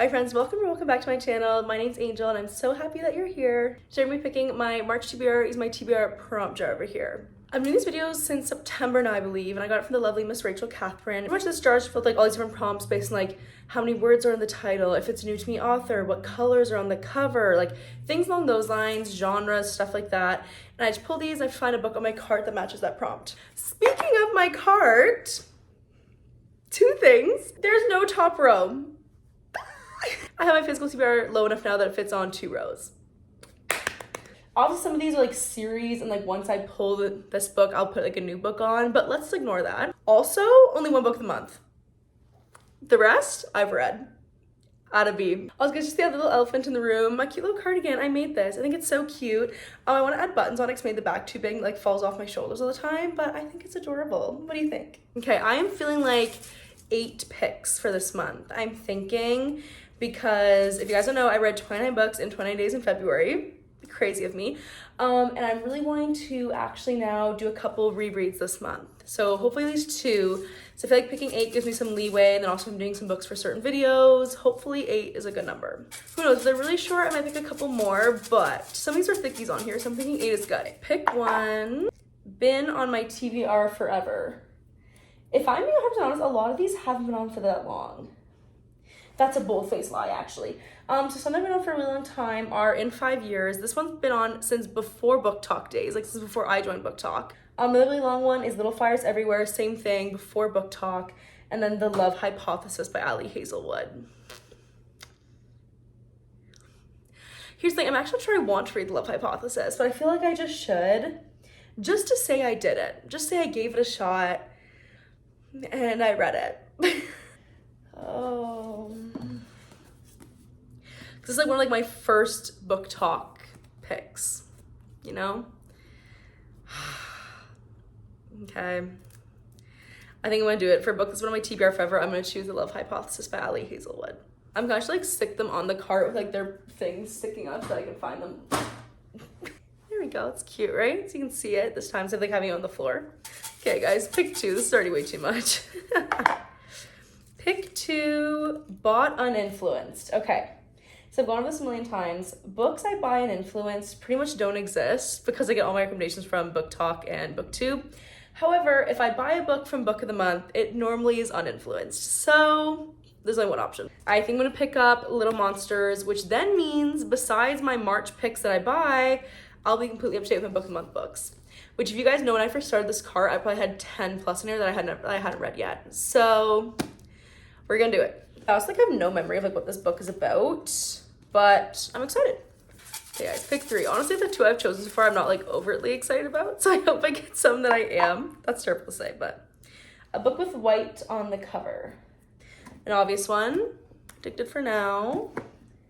Hi friends, welcome or welcome back to my channel. My name's Angel and I'm so happy that you're here. Today I'm going to be picking my March TBR. Is my TBR prompt jar over here. I'm doing these videos since September now, I believe, and I got it from the lovely Miss Rachel Catherine. Pretty much this jar is filled with like all these different prompts based on like how many words are in the title, if it's a new to me author, what colors are on the cover, like things along those lines, genres, stuff like that. And I just pull these and I find a book on my cart that matches that prompt. Speaking of my cart, two things. There's no top row. I have my physical TBR low enough now that it fits on 2 rows. Obviously some of these are like series and like once I pull this book, I'll put like a new book on, but let's ignore that. Also, only 1 book of the month. The rest, I've read. Out of B. I was gonna just the little elephant in the room. My cute little cardigan, I made this. I think it's so cute. I want to add buttons on it because I made the back too big and like falls off my shoulders all the time, but I think it's adorable. What do you think? Okay, I am feeling like 8 picks for this month. I'm thinking, because if you guys don't know, I read 29 books in 29 days in February. Crazy of me. And I'm really wanting to actually now do a couple rereads this month. So hopefully at least 2. So I feel like picking 8 gives me some leeway, and then also I'm doing some books for certain videos. Hopefully 8 is a good number. Who knows, if they're really short, I might pick a couple more, but some of these are thickies on here, so I'm thinking 8 is good. Pick 1. Been on my TBR forever. If I'm being 100% honest, a lot of these haven't been on for that long. That's a bold-faced lie, actually. So some that have been on for a really long time are In 5 Years. This one's been on since before Book Talk days, like since before I joined Book Talk. The really long one is Little Fires Everywhere, same thing, before Book Talk. And then The Love Hypothesis by Ali Hazelwood. Here's the thing, I'm actually sure I want to read The Love Hypothesis, but I feel like I just should. Just to say I did it. Just say I gave it a shot and I read it. Oh. This is like one of like my first Book Talk picks, you know? Okay. I think I'm gonna do it. For a book that's one of my TBR forever, I'm gonna choose The Love Hypothesis by Ali Hazelwood. I'm gonna actually like stick them on the cart with like their things sticking up so that I can find them. There we go, it's cute, right? So you can see it this time instead of like having it on the floor. Okay guys, pick 2. This is already way too much. Pick 2, bought Uninfluenced. Okay, so I've gone over this a million times. Books I buy Uninfluenced pretty much don't exist because I get all my recommendations from Book Talk and BookTube. However, if I buy a book from Book of the Month, it normally is Uninfluenced. So there's only one option. I think I'm gonna pick up Little Monsters, which then means besides my March picks that I buy, I'll be completely up to date with my Book of the Month books. Which if you guys know, when I first started this cart, I probably had 10 plus in here that I hadn't read yet. So we're gonna do it. I also like have no memory of like what this book is about, but I'm excited. Okay guys, pick 3. Honestly, the 2 I've chosen so far I'm not like overtly excited about, so I hope I get some that I am. That's terrible to say, but a book with white on the cover. An obvious one, Addicted for Now.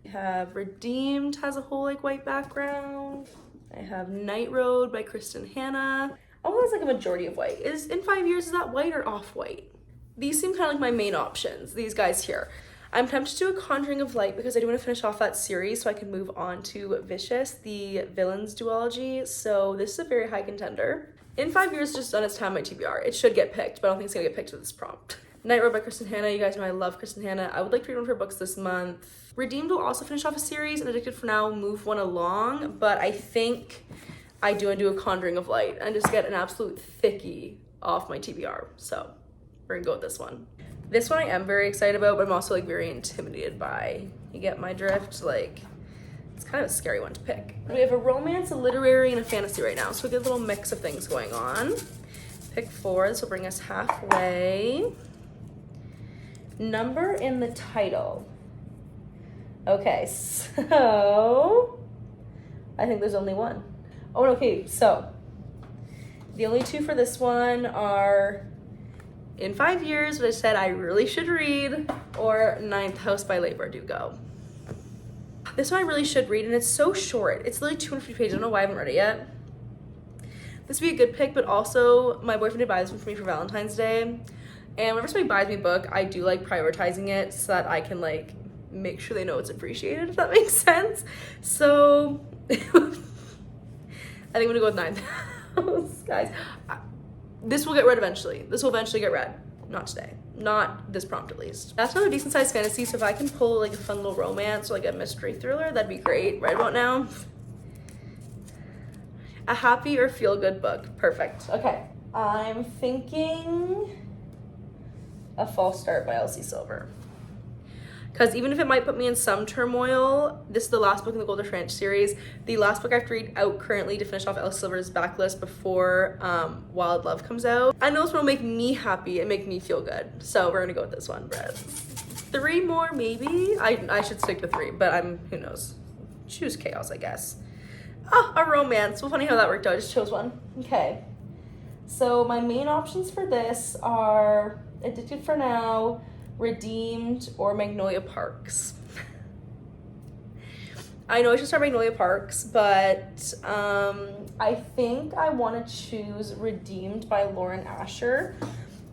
I have Redeemed, has a whole like white background. I have Night Road by Kristen Hanna. Oh, that's like a majority of white. Is In 5 Years, is that white or off-white? These seem kind of like my main options, these guys here. I'm tempted to do a Conjuring of Light because I do want to finish off that series so I can move on to Vicious, the villains duology. So this is a very high contender. In 5 Years just done its time my TBR. It should get picked, but I don't think it's gonna get picked with this prompt. Night Road by Kristen Hanna. You guys know I love Kristen Hanna. I would like to read one of her books this month. Redeemed will also finish off a series, and Addicted for Now will move one along, but I think I do want to do a Conjuring of Light and just get an absolute thickie off my TBR. So we're gonna go with this one. This one I am very excited about, but I'm also like very intimidated by. You get my drift? Like, it's kind of a scary one to pick. We have a romance, a literary, and a fantasy right now, so we get a little mix of things going on. Pick 4, this will bring us halfway. Number in the title. Okay, so I think there's only one. Oh, okay, so the only 2 for this one are In 5 Years, which I said I really should read, or Ninth House by Leigh Bardugo. This one I really should read, and it's so short. It's literally 250 pages. I don't know why I haven't read it yet. This would be a good pick, but also my boyfriend did buy this one for me for Valentine's Day. And whenever somebody buys me a book, I do like prioritizing it so that I can like make sure they know it's appreciated, if that makes sense. So I think I'm gonna go with Ninth House, guys. This will get read eventually. This will eventually get read. Not today. Not this prompt, at least. That's not a decent sized fantasy, so if I can pull like a fun little romance or like a mystery thriller, that'd be great right about now. A happy or feel good book. Perfect. Okay. I'm thinking A False Start by Elsie Silver. Because even if it might put me in some turmoil, this is the last book in the Golden Branch series. The last book I have to read out currently to finish off Elsie Silver's backlist before Wild Love comes out. I know this one will make me happy and make me feel good. So we're gonna go with this one, but 3 more maybe? I should stick to 3, but who knows? Choose chaos, I guess. Oh, a romance. Well, funny how that worked out. I just chose one. Okay. So my main options for this are Addicted for Now, Redeemed, or Magnolia Parks. I know I should start Magnolia Parks, but I think I want to choose Redeemed by Lauren Asher,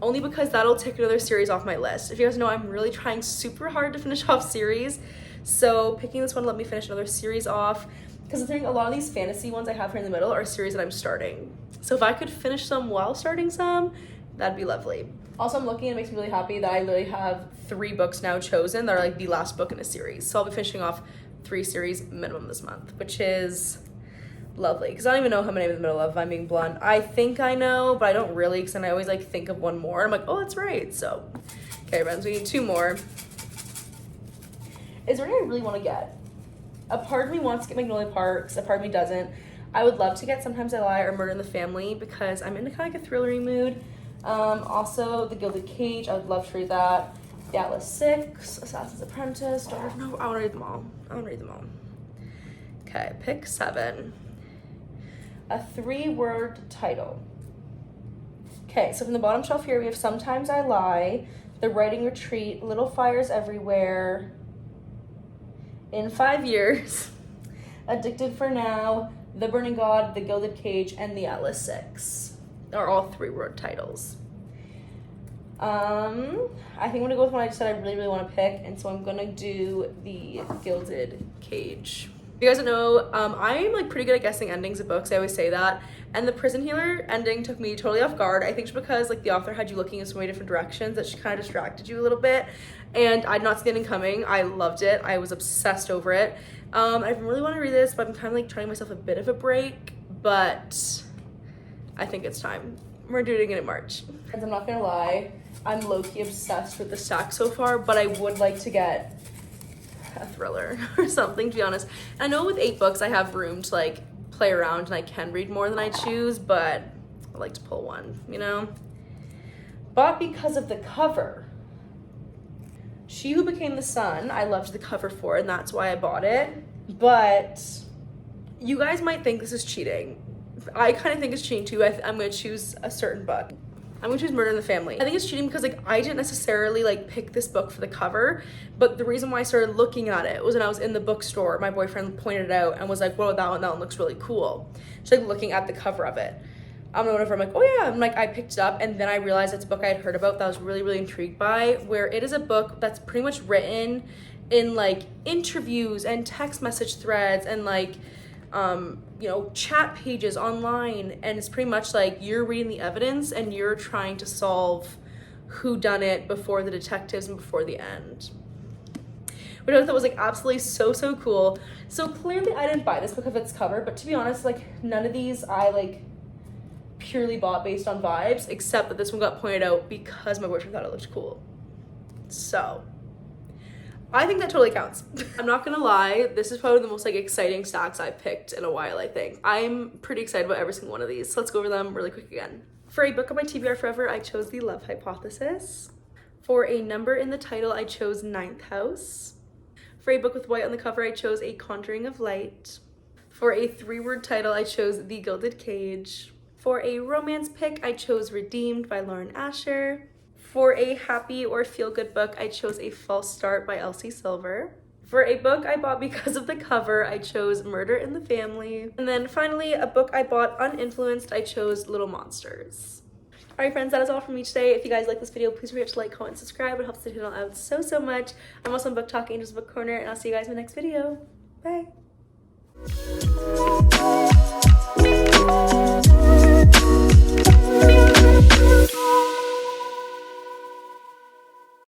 only because that'll take another series off my list. If you guys know, I'm really trying super hard to finish off series, so picking this one let me finish another series off, because I think a lot of these fantasy ones I have here in the middle are series that I'm starting. So if I could finish some while starting some, that'd be lovely. Also, I'm looking and it makes me really happy that I literally have 3 books now chosen that are like the last book in a series. So I'll be finishing off 3 series minimum this month, which is lovely. Because I don't even know how many I'm in the middle of, if I'm being blunt. I think I know, but I don't really, because then I always like think of one more. I'm like, oh, that's right. So, okay, friends, we need 2 more. Is there any I really want to get? A part of me wants to get Magnolia Parks, a part of me doesn't. I would love to get Sometimes I Lie or Murder in the Family because I'm in kind of like a thrillery mood. Also, The Gilded Cage, I would love to read that. The Atlas 6, Assassin's Apprentice, no, I want to read them all. Okay, pick 7. A 3-word title. Okay, so from the bottom shelf here, we have Sometimes I Lie, The Writing Retreat, Little Fires Everywhere, In 5 Years, Addicted for Now, The Burning God, The Gilded Cage, and The Atlas 6. Are all 3-word titles. I think I'm gonna go with one I just said I really, really want to pick, and so I'm gonna do The Gilded Cage. If you guys don't know, I'm like pretty good at guessing endings of books. I always say that. And the Prison Healer ending took me totally off guard. I think just because like the author had you looking in so many different directions that she kind of distracted you a little bit. And I'd not seen the ending coming. I loved it. I was obsessed over it. I really want to read this, but I'm kind of like trying myself a bit of a break, but I think it's time. We're doing it in March. And I'm not gonna lie, I'm low-key obsessed with the stack so far, but I would like to get a thriller or something, to be honest. And I know with 8 books I have room to like play around and I can read more than I choose, but I like to pull one, you know? Bought because of the cover. She Who Became the Sun, I loved the cover for, and that's why I bought it. But you guys might think this is cheating. I kind of think it's cheating too. I'm going to choose a certain book. I'm going to choose Murder in the Family. I think it's cheating because like I didn't necessarily like pick this book for the cover, but the reason why I started looking at it was when I was in the bookstore. My boyfriend pointed it out and was like, whoa, that one looks really cool. She's like looking at the cover of it. Whatever, I'm like, oh yeah, I picked it up, and then I realized it's a book I had heard about that I was really, really intrigued by, where it is a book that's pretty much written in like interviews and text message threads and like chat pages online, and it's pretty much like you're reading the evidence and you're trying to solve who done it before the detectives and before the end, which I thought was like absolutely so cool. So clearly I didn't buy this book of its cover, but to be honest, like none of these I like purely bought based on vibes, except that this one got pointed out because my boyfriend thought it looked cool. So I think that totally counts. I'm not gonna lie, this is probably the most like exciting stacks I've picked in a while, I think. I'm pretty excited about every single one of these, so let's go over them really quick again. For a book on my TBR forever, I chose The Love Hypothesis. For a number in the title, I chose 9th House. For a book with white on the cover, I chose A Conjuring of Light. For a 3-word title, I chose The Gilded Cage. For a romance pick, I chose Redeemed by Lauren Asher. For a happy or feel-good book, I chose A False Start by Elsie Silver. For a book I bought because of the cover, I chose Murder in the Family. And then finally, a book I bought uninfluenced, I chose Little Monsters. Alright friends, that is all from me today. If you guys like this video, please remember to like, comment, and subscribe. It helps the channel out so much. I'm also on Book Talk, Angel's Book Corner, and I'll see you guys in the next video. Bye!